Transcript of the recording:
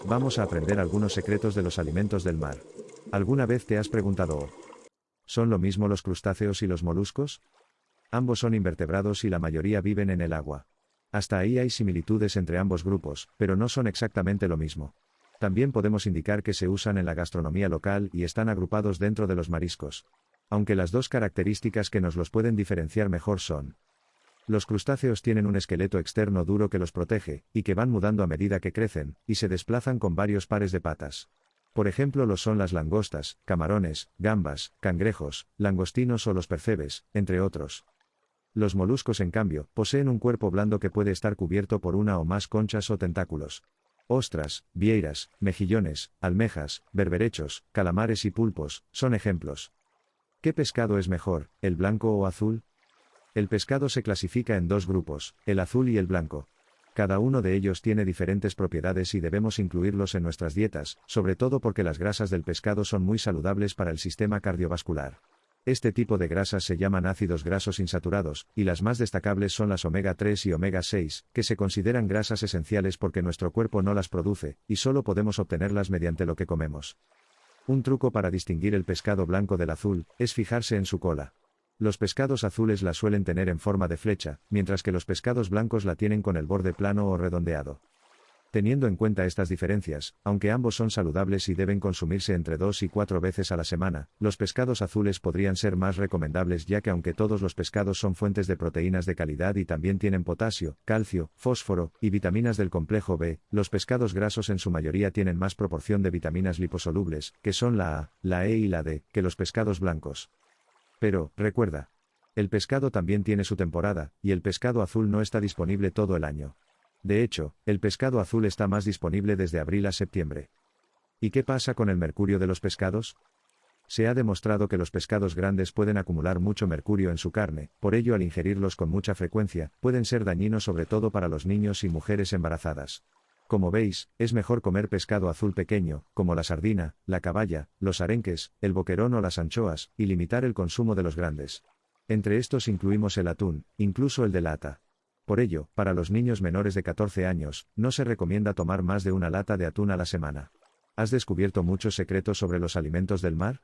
Vamos a aprender algunos secretos de los alimentos del mar. ¿Alguna vez te has preguntado, ¿son lo mismo los crustáceos y los moluscos? Ambos son invertebrados y la mayoría viven en el agua. Hasta ahí hay similitudes entre ambos grupos, pero no son exactamente lo mismo. También podemos indicar que se usan en la gastronomía local y están agrupados dentro de los mariscos. Aunque las dos características que nos los pueden diferenciar mejor son: los crustáceos tienen un esqueleto externo duro que los protege, y que van mudando a medida que crecen, y se desplazan con varios pares de patas. Por ejemplo lo son las langostas, camarones, gambas, cangrejos, langostinos o los percebes, entre otros. Los moluscos en cambio, poseen un cuerpo blando que puede estar cubierto por una o más conchas o tentáculos. Ostras, vieiras, mejillones, almejas, berberechos, calamares y pulpos, son ejemplos. ¿Qué pescado es mejor, el blanco o azul? El pescado se clasifica en dos grupos, el azul y el blanco. Cada uno de ellos tiene diferentes propiedades y debemos incluirlos en nuestras dietas, sobre todo porque las grasas del pescado son muy saludables para el sistema cardiovascular. Este tipo de grasas se llaman ácidos grasos insaturados, y las más destacables son las omega 3 y omega 6, que se consideran grasas esenciales porque nuestro cuerpo no las produce, y solo podemos obtenerlas mediante lo que comemos. Un truco para distinguir el pescado blanco del azul, es fijarse en su cola. Los pescados azules la suelen tener en forma de flecha, mientras que los pescados blancos la tienen con el borde plano o redondeado. Teniendo en cuenta estas diferencias, aunque ambos son saludables y deben consumirse entre 2 y 4 veces a la semana, los pescados azules podrían ser más recomendables ya que aunque todos los pescados son fuentes de proteínas de calidad y también tienen potasio, calcio, fósforo, y vitaminas del complejo B, los pescados grasos en su mayoría tienen más proporción de vitaminas liposolubles, que son la A, la E y la D, que los pescados blancos. Pero, recuerda, el pescado también tiene su temporada, y el pescado azul no está disponible todo el año. De hecho, el pescado azul está más disponible desde abril a septiembre. ¿Y qué pasa con el mercurio de los pescados? Se ha demostrado que los pescados grandes pueden acumular mucho mercurio en su carne, por ello al ingerirlos con mucha frecuencia, pueden ser dañinos sobre todo para los niños y mujeres embarazadas. Como veis, es mejor comer pescado azul pequeño, como la sardina, la caballa, los arenques, el boquerón o las anchoas, y limitar el consumo de los grandes. Entre estos incluimos el atún, incluso el de lata. Por ello, para los niños menores de 14 años, no se recomienda tomar más de una lata de atún a la semana. ¿Has descubierto muchos secretos sobre los alimentos del mar?